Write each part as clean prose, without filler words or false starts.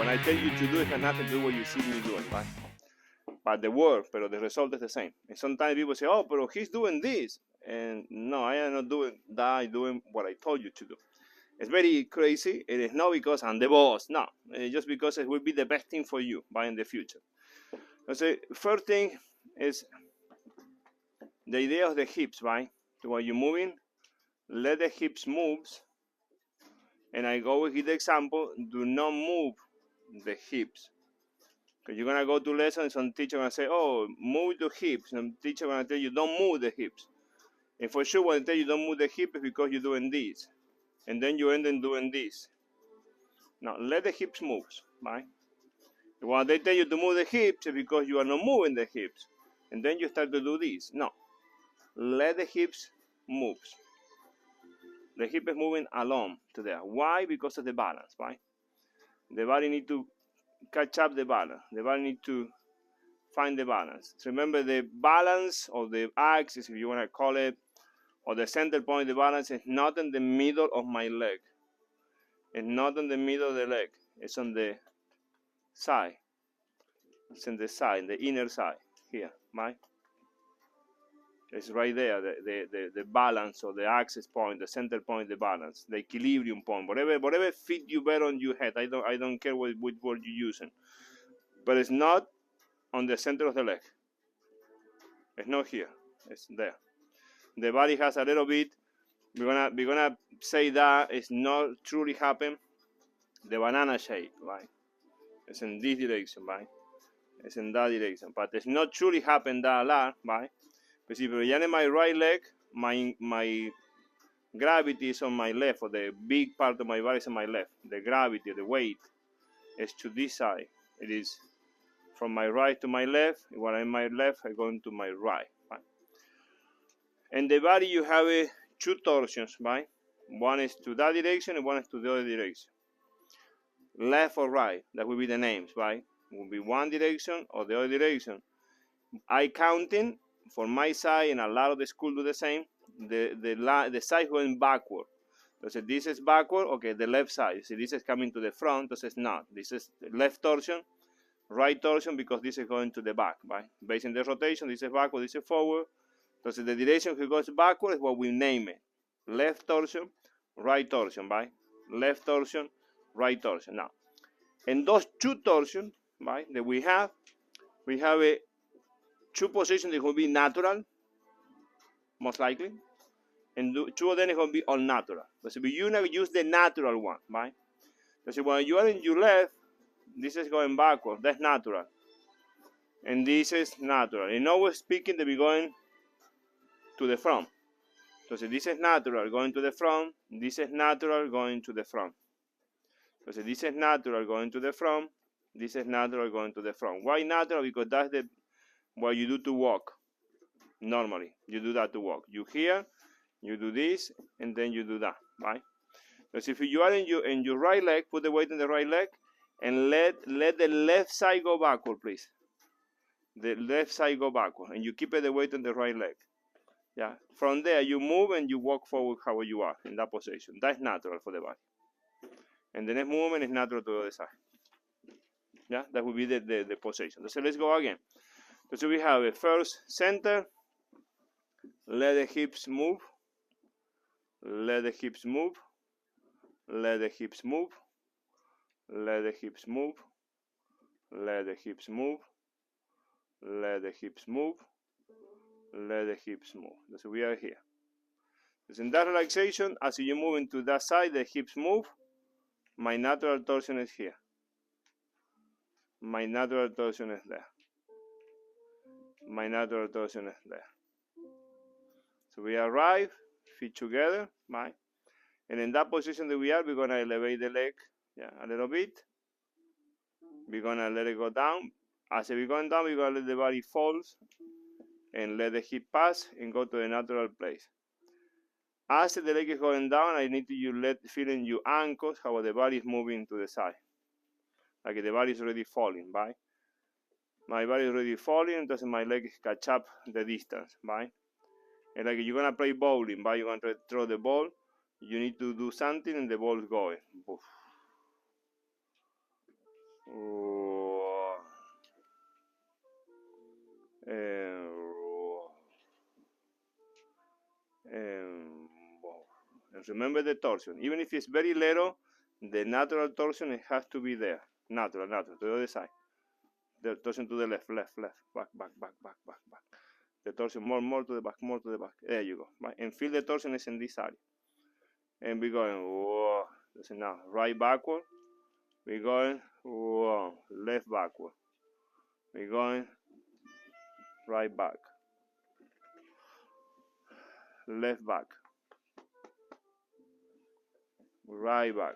when I tell you to do, it has nothing to do with what you see me doing, right? But the word, but the result is the same. And sometimes people say, oh, but he's doing this. And no, I am not doing that. I'm doing what I told you to do. It's very crazy. It is not because I'm the boss. No, it's just because it will be the best thing for you by in the future. So first thing is the idea of the hips, right? So while you're moving, let the hips move. And I go with the example, do not move the hips. Because you're going to go to lessons, some teacher going to say, oh, move the hips. And teacher going to tell you, don't move the hips. And for sure, when they tell you don't move the hips, it's because you're doing this. And then you end up doing this. Now, let the hips move, right? When they tell you to move the hips, it's because you are not moving the hips. And then you start to do this. No. Let the hips move. The hip is moving along to there. Why? Because of the balance, right? The body needs to catch up the balance. The body needs to find the balance. So remember, the balance or the axis, if you want to call it, or the center point of the balance is not in the middle of my leg. It's not in the middle of the leg. It's on the side. It's in the side, the inner side, here, right? It's right there, the balance or the axis point, the center point, the balance, the equilibrium point, whatever fit you better on your head. I don't care which word you're using, but it's not on the center of the leg. It's not here. It's there. The body has a little bit. We're gonna say that it's not truly happen. The banana shape, right? It's in this direction, right? It's in that direction, but it's not truly happen that a lot, right? But see, in my right leg, my gravity is on my left, or the big part of my body is on my left. The gravity, the weight, is to this side. It is from my right to my left. When I'm in my left, I go into my right. Right? And the body, you have two torsions, right? One is to that direction, and one is to the other direction. Left or right, that will be the names, right? It will be one direction or the other direction. I counting for my side, and a lot of the school do the same. The side going backward. So this is backward. Okay, the left side. See, this is coming to the front. This is not. This is left torsion, right torsion, because this is going to the back, right? Based on the rotation, this is backward, this is forward. So the direction that goes backward is what we name it. Left torsion, right torsion, right? Left torsion, right torsion. Now, in those two torsions, right, that we have a two positions that will be natural, most likely, and two of them is going to be unnatural. So you're going to use the natural one, right? So when you are in your left, this is going backward. That's natural. And this is natural. And now we're speaking that we're going to the front. So this is natural going to the front. This is natural going to the front. So this is natural going to the front. This is natural going to the front. Why natural? Because that's what you do to walk. Normally, you do that to walk. You here, you do this, and then you do that, right? So if you are in your right leg, put the weight on the right leg, and let the left side go backward, please. The left side go backward, and you keep the weight on the right leg. Yeah. From there, you move and you walk forward how you are in that position. That's natural for the body. And the next movement is natural to the other side. Yeah, that will be the position. So let's go again. So we have a first center. Let the hips move. Let the hips move. Let the hips move. Let the hips move. Let the hips move. Let the hips move. Let the hips move. So we are here. So in that relaxation, as you move into that side, the hips move. My natural torsion is here. My natural torsion is there. My natural torsion is there. So we arrive, feet together, right? And in that position that we are, we're going to elevate the leg, yeah, a little bit. We're going to let it go down. As we're going down, we're going to let the body fall and let the hip pass and go to the natural place. As the leg is going down, I need to feel in your ankles how the body is moving to the side. Like the body is already falling, right? My body is already falling, so my leg catch up the distance, right? And like you're going to play bowling, right? You're going to throw the ball. You need to do something and the ball is going. Poof. Remember the torsion. Even if it's very little, the natural torsion, it has to be there. Natural, to the other side. The torsion to the left, back. The torsion more to the back. There you go. Right? And feel the torsion is in this area. And we're going, whoa. Listen now, right backward. We're going, whoa, left backward. We're going, right back. Left back. Right back.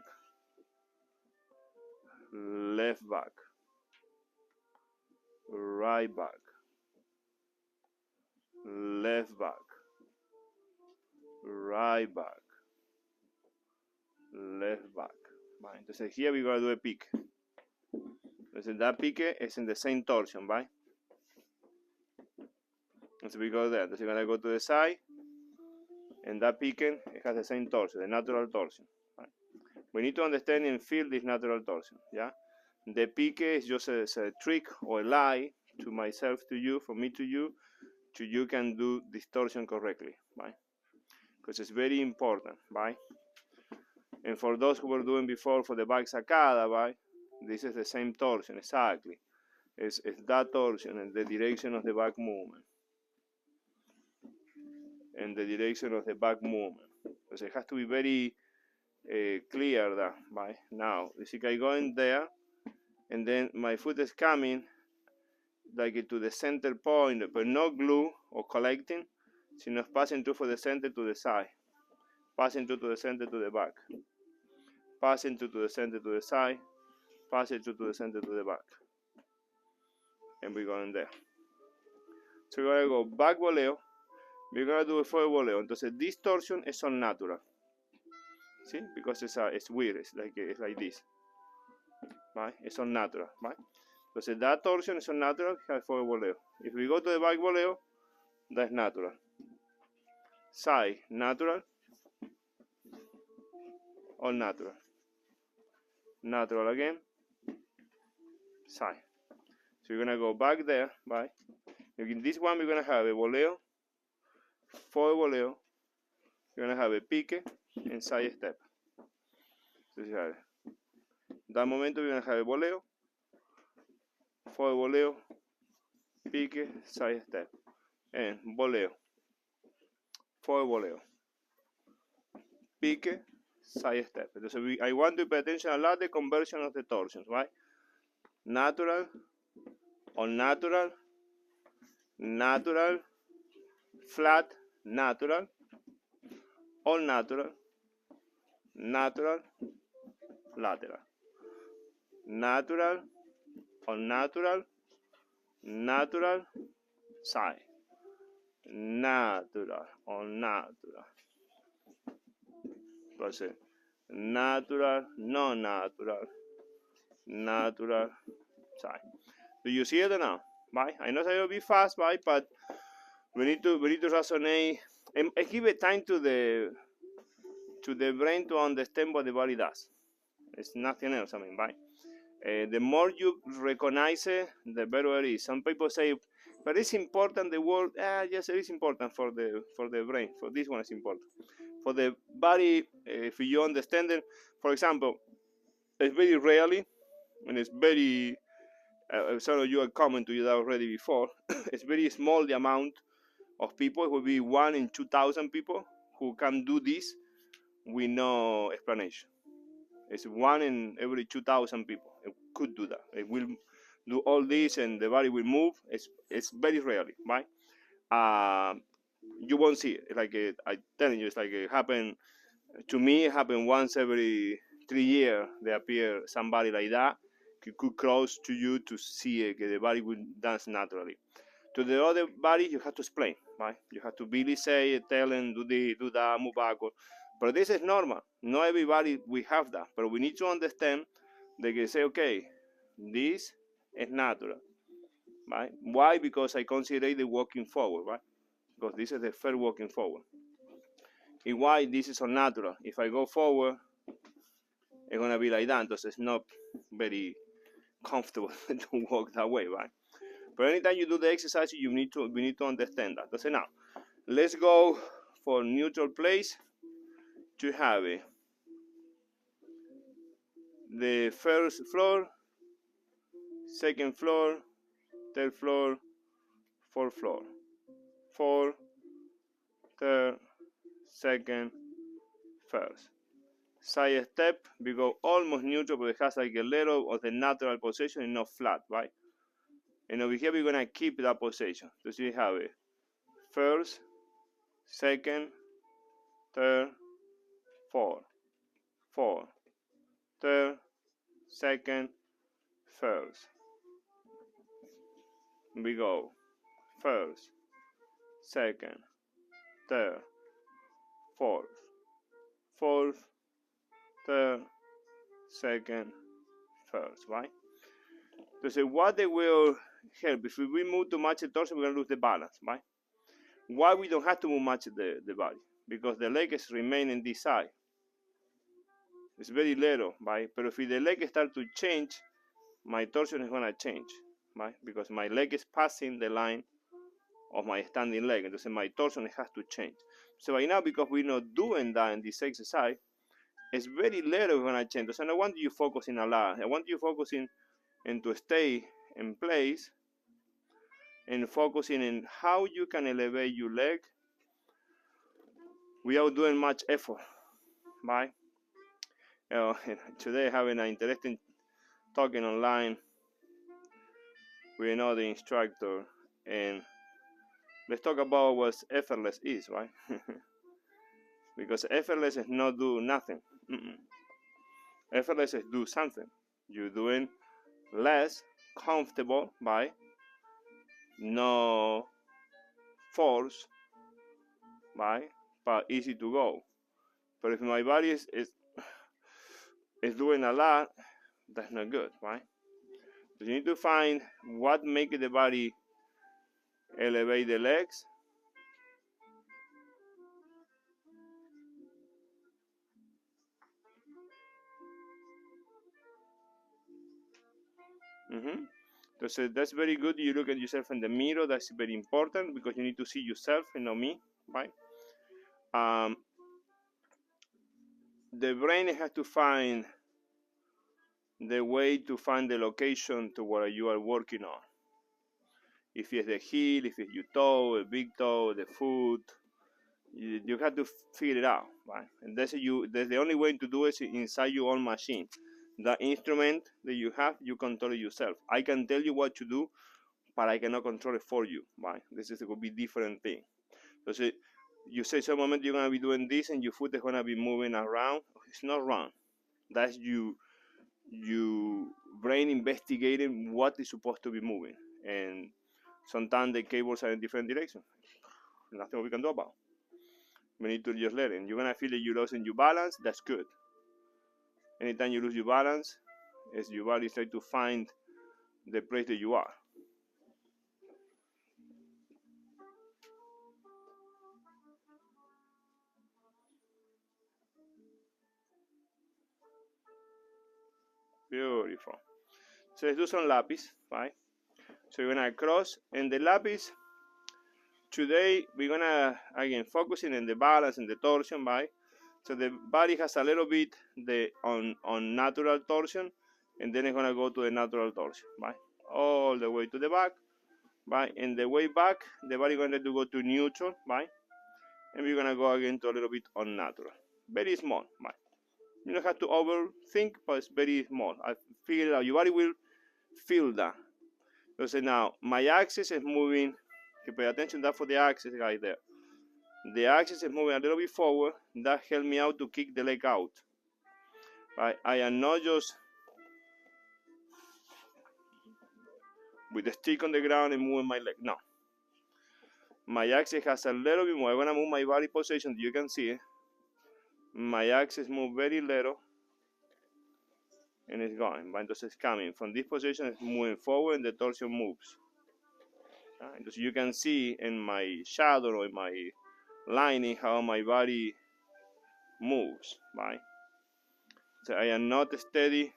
Left back. Right back. Left back. Right back. Left back. Right. Entonces here we're going to do a pique. Entonces that pique is in the same torsion, right? So we go there. Entonces you're going to go to the side. And that picking, it has the same torsion, the natural torsion. Right? We need to understand and feel this natural torsion. Yeah, the pique is just a trick or a lie to myself, to you, from me to you can do this torsion correctly, right? Because it's very important, right? And for those who were doing before for the back sacada, right? This is the same torsion, exactly. It's that torsion in the direction of the back movement. And the direction of the back movement. So it has to be very clear that, right? Now, you see I go in there, and then my foot is coming like to the center point, but not glue or collecting, sino passing through from the center to the side, passing through to the center to the back, passing through to the center to the side, passing through to the center to the back. And we're going there. So we're going to go back voleo. We're going to do a forward voleo. Entonces, this torsion is unnatural. See? Because it's weird. It's like this. Right? It's unnatural. Right? Entonces, that torsion is unnatural. Have forward voleo. If we go to the back voleo, that's natural. Side, natural. All natural. Natural again. Side. So you're going to go back there. Right? In this one, we're going to have a voleo. Forward voleo, you're going to have a pique and side step. So that momento we're going to have a voleo, forward voleo, pique, side step, and voleo, forward voleo, pique, side step. Entonces I want to pay attention a lot the conversion of the torsions, right? Natural, unnatural, natural, flat, natural, all natural, natural, lateral, natural, unnatural, natural, side, natural, unnatural. Entonces, natural, non natural, natural, side. Do you see it now? Right? I know I will be fast, right? But we need to resonate and give a time to the brain to understand what the body does. It's nothing else. I mean, right? The more you recognize it, the better it is. Some people say, but it's important. The word, yes, it is important for the brain. For this one, it's important. For the body, if you understand it, for example, it's very rarely, and it's very. Some of you are common to you that already before. It's very small the amount of people. It will be 1 in 2,000 people who can do this with no explanation. It's 1 in every 2,000 people. It could do that. It will do all this and the body will move. It's very rarely, right? You won't see it. Like I'm telling you, it's like it happened to me. It happened once every 3 years. There appear somebody like that. It could close to you to see it. The body will dance naturally. To the other body, you have to explain, right? You have to really say, tell them, do this, do that, move backward. But this is normal. Not everybody we have that. But we need to understand. They can say, okay, this is natural, right? Why? Because I consider the walking forward, right? Because this is the first walking forward. And why this is unnatural? If I go forward, it's gonna be like that. Entonces it's not very comfortable to walk that way, right? But anytime you do the exercise, we need to understand that. So now, let's go for neutral place to have the first floor, second floor, third floor, fourth floor, fourth, third, second, first. Side step, we go almost neutral, but it has like a little of the natural position and not flat, right? And over here, we're gonna keep that position. So you have it first, second, third, fourth, fourth, third, second, first. We go first, second, third, fourth, fourth, third, second, first, right? So what they will help, if we move too much the torso, we're gonna lose the balance, right? Why we don't have to move much the body? Because the legs remain in this side. It's very little, right? But if the leg start to change, my torsion is gonna change, right? Because my leg is passing the line of my standing leg, and so my torsion has to change. So right now, because we're not doing that in this exercise, it's very little gonna change. So I want you focusing a lot. I want you focusing and to stay in place and focusing in how you can elevate your leg without doing much effort, right? Today having an interesting talking online with another instructor, and let's talk about what effortless is, right? Because effortless is not do nothing. Effortless is do something. You're doing less comfortable by no force, right? But easy to go. But if my body is doing a lot, that's not good, right? So you need to find what makes the body elevate the legs. So that's very good. You look at yourself in the mirror. That's very important because you need to see yourself and not me, right? The brain has to find the way to find the location to where you are working on. If it's the heel, if it's your toe, a big toe, the foot, you have to figure it out, right? And that's the only way to do it is inside your own machine. The instrument that you have, you control it yourself. I can tell you what to do, but I cannot control it for you, right? This is going to be different thing. So you say some moment you're going to be doing this and your foot is going to be moving around. It's not wrong. That's you brain investigating what is supposed to be moving. And sometimes the cables are in different directions. Nothing we can do about. We need to just let it. You're going to feel that you're losing your balance. That's good. Anytime you lose your balance, as your body tries to find the place that you are. Beautiful. So let's do some lapis, right? So you're gonna cross, and the lapis, today we're gonna, again, focusing on the balance and the torsion, right? So the body has a little bit on natural torsion, and then it's gonna go to the natural torsion, right? All the way to the back, right? And the way back, the body going to go to neutral, right? And we're gonna go again to a little bit on natural. Very small, right? You don't have to overthink, but it's very small. I figured out your body will feel that. So now my axis is moving. You pay attention that for the axis right there. The axis is moving a little bit forward. That helped me out to kick the leg out. Right? I am not just with the stick on the ground and moving my leg. No. My axis has a little bit more. I'm gonna move my body position. You can see it. My axis move very little. And it's going, but it's coming. From this position, it's moving forward and the torsion moves. So you can see in my shadow or in my lining how my body moves, right? So I am not steady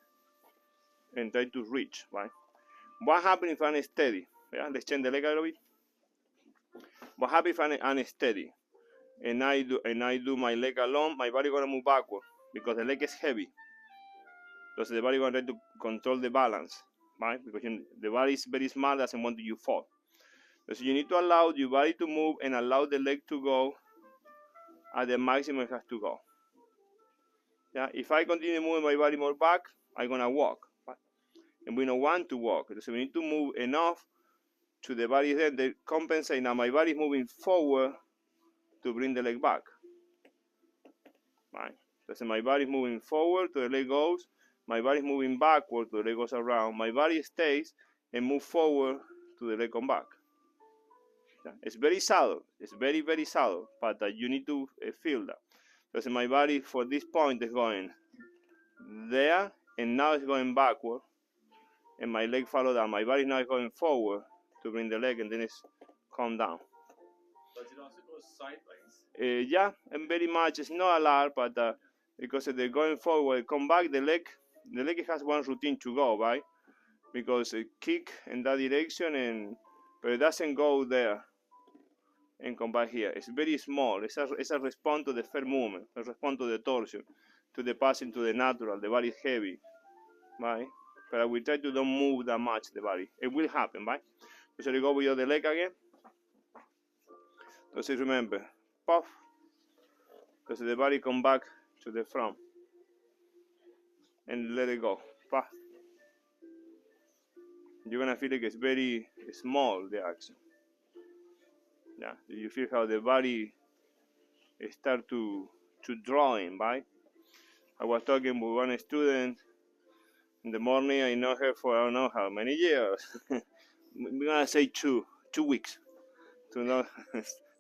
and try to reach, right? What happens if I'm steady? Yeah, let's change the leg a little bit. What happens if I'm unsteady? and I do my leg alone, my body gonna move backward because the leg is heavy. So the body gonna try to control the balance, right? Because the body is very small, doesn't want you to fall. So you need to allow your body to move and allow the leg to go at the maximum it has to go. Yeah, if I continue moving my body more back, I'm gonna walk, right? And we don't want to walk. So we need to move enough to the body then they compensate. Now my body is moving forward to bring the leg back, right? So my body is moving forward to the leg goes, my body is moving backward to the leg goes around, my body stays and move forward to the leg come back. Yeah. It's very subtle, it's very, very subtle, but you need to feel that. So my body for this point is going there, and now it's going backward, and my leg follow that. My body now is going forward to bring the leg, and then it's calm down. Does it also go sideways? Yeah, and very much. It's not a lot, but because they're going forward, come back, the leg has one routine to go, right? Because it kick in that direction, but it doesn't go there and come back here. It's very small. It's a response to the first movement, a response to the torsion, to the passing to the natural. The body is heavy, right? But I will try to don't move that much the body. It will happen, right? So you go with the leg again. So remember, puff, because the body come back to the front and let it go. Puff. You're gonna feel like it's very small, the action. Yeah, you feel how the body start to draw in, right? I was talking with one student in the morning. I know her for I don't know how many years. We're gonna say two weeks to know,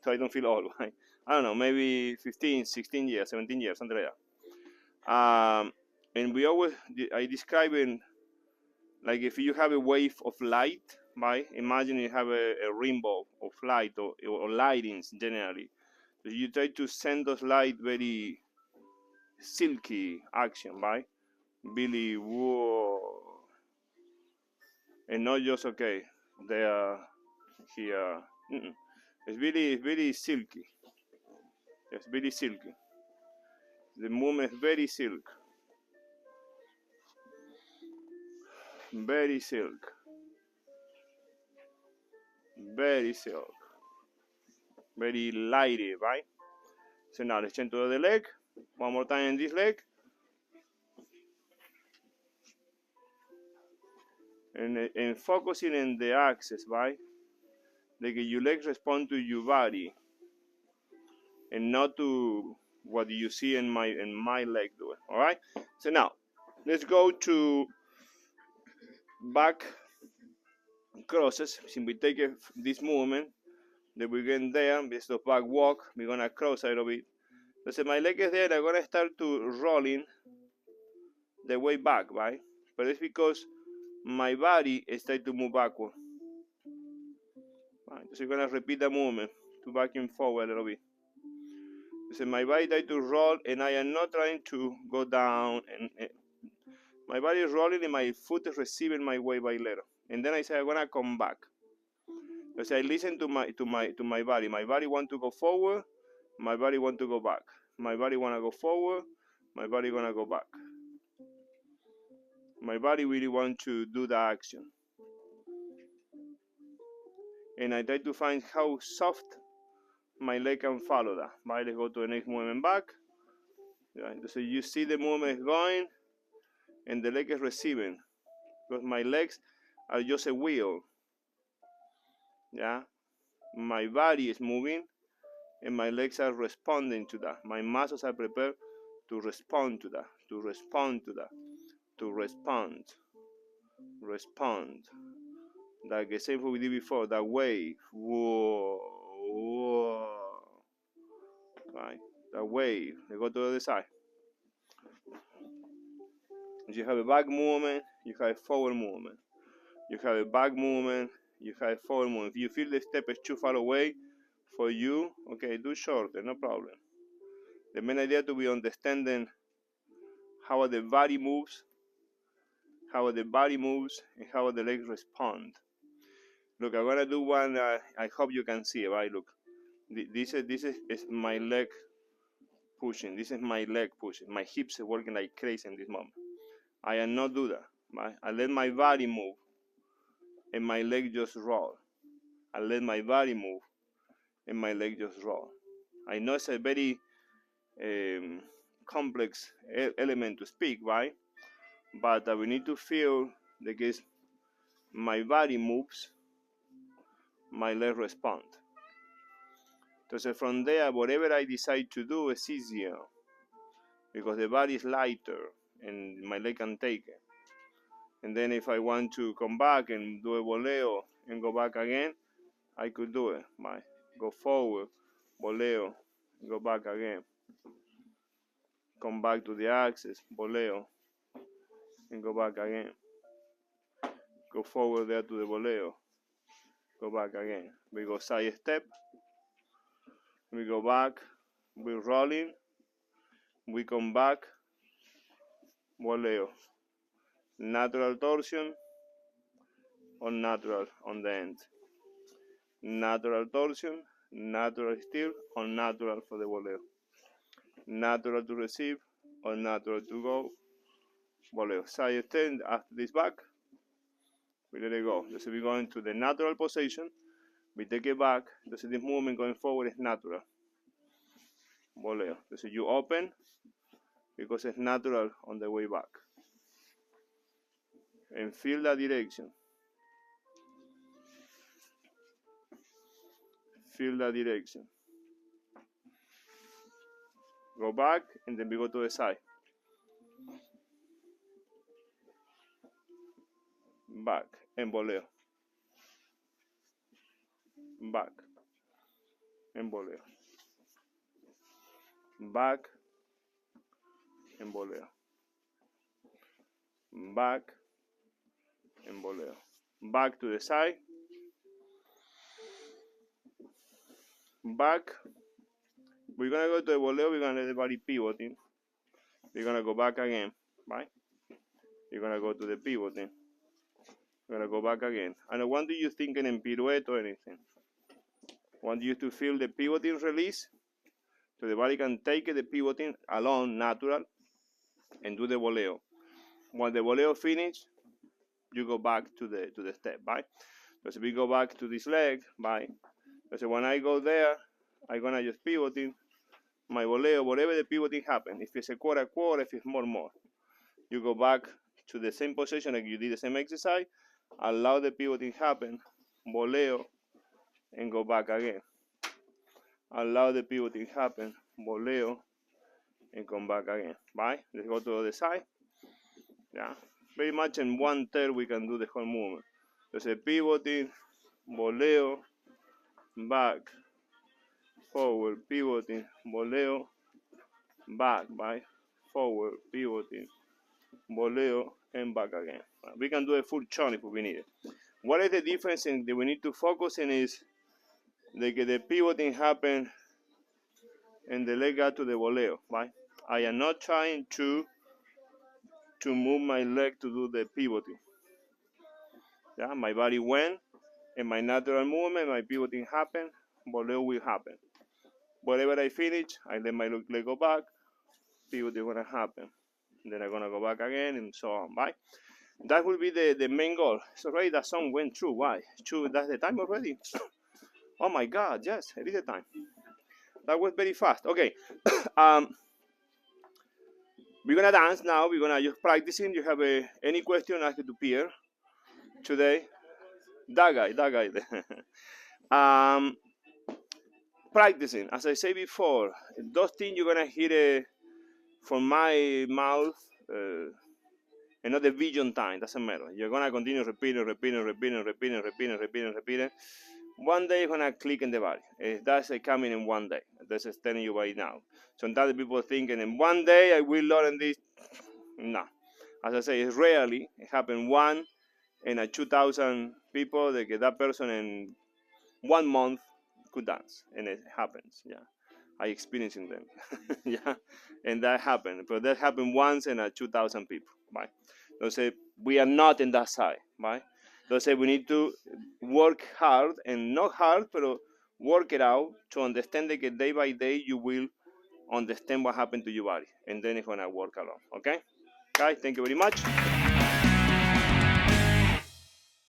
so I don't feel old, right? I don't know, maybe 15, 16 years, 17 years, something like that. And I describe it like if you have a wave of light, right? Imagine you have a rainbow of light or lightings generally. So you try to send those light very silky action, right? Really, whoa. And not just, okay, they are here. It's very silky. It's very silky. The movement is very silk. Very silk. Very silk. Very lighty, right? So now let's change to the leg. One more time in this leg. And focusing on the axis, right? Like your legs respond to your body and not to what you see in my leg doing. All right. So now let's go to back crosses. Since we take this movement, then we get there. This is back walk. We're gonna cross a little bit. So my leg is there. I'm gonna start to rolling the way back, right? But it's because my body is trying to move backward. Right. So you're gonna repeat the movement to back and forward a little bit. So my body tries to roll, and I am not trying to go down. And my body is rolling, and my foot is receiving my weight by later. And then I say I'm gonna come back. So I listen to my body. My body want to go forward. My body want to go back. My body wanna go forward. My body gonna go back. My body really want to do the action. And I try to find how soft my leg can follow that. My leg go to the next movement back. Right. So you see the movement going, and the leg is receiving. Because my legs are just a wheel. Yeah. My body is moving, and my legs are responding to that. My muscles are prepared to respond to that. To respond to that. To respond. Respond. Like the same thing we did before. That wave. Whoa. Whoa. Right. That wave. They go to the other side. You have a back movement, you have a forward movement. You have a back movement, you have a forward movement. If you feel the step is too far away for you, okay, do shorter, no problem. The main idea to be understanding how the body moves, and how the legs respond. Look, I'm gonna do one. I hope you can see it, right? Look, This is my leg pushing. This is my leg pushing. My hips are working like crazy in this moment. I am not do that. Right? I let my body move, and my leg just roll. I let my body move, and my leg just roll. I know it's a very complex element to speak, right? But we need to feel the case my body moves, my leg respond. So from there, whatever I decide to do is easier because the body is lighter and my leg can take it. And then if I want to come back and do a voleo and go back again, I could do it. Go forward, voleo, go back again. Come back to the axis, voleo, and go back again. Go forward there to the voleo, go back again. We go side step, we go back, we're rolling, we come back, voleo. Natural torsion or natural on the end. Natural torsion, natural steer or natural for the voleo. Natural to receive or natural to go, voleo. Side step after this back, we let it go. So we go into the natural position, we take it back. So this movement going forward is natural. Voleo. So you open because it's natural on the way back. And feel that direction. Feel that direction. Go back and then we go to the side. Back and voleo. Back and voleo. Back and voleo. Back and voleo. Back to the side. Back. We're gonna go to the voleo. We're gonna let the body pivoting. We're gonna go back again, right? You're gonna go to the pivoting. We're gonna go back again. I don't want you thinking in pirouette or anything. I want you to feel the pivoting release, so the body can take the pivoting alone, natural, and do the voleo. When the voleo finish, you go back to the step, right? So we go back to this leg, right? So when I go there, I'm gonna just pivoting my voleo, whatever the pivoting happen. If it's a quarter, if it's more. You go back to the same position like you did the same exercise, allow the pivoting happen, voleo, and go back again. Allow the pivoting happen, voleo, and come back again, right? Let's go to the other side. Yeah, very much in 1/3 we can do the whole movement. There's a pivoting, voleo, back, forward, pivoting, voleo, back, right? Forward, pivoting, voleo, and back again. We can do a full churn if we need it. What is the difference in that we need to focus on is the pivoting happen and the leg out to the voleo, right? I am not trying to move my leg to do the pivoting. Yeah, my body went, and my natural movement, my pivoting happen, voleo will happen. Whatever I finish, I let my leg go back, pivot is gonna happen. Then I'm gonna go back again and so on, right? That will be the main goal. So already that song went through. Why? True, that's the time already. Oh my God, yes, it is the time. That was very fast. Okay. We're gonna dance now. We're gonna just practicing. You have any question, ask it to Pierre today. That guy. Practicing, as I said before, those things you're gonna hear from my mouth, and not the vision time. Doesn't matter. You're gonna continue repeating. One day it's gonna click in the body. That's coming in one day. That's just telling you right now. Sometimes people thinking in one day I will learn this. No, as I say, it's rarely. It happens one in a 2,000 people. That person in 1 month could dance, and it happens. Yeah, I experiencing them. Yeah, and that happened. But that happened once in a 2,000 people. Right? Don't say we are not in that side. Right? Don't say we need to work hard and not hard, but work it out to understand that day by day you will understand what happened to your body, and then it's gonna work along. Okay, guys, thank you very much.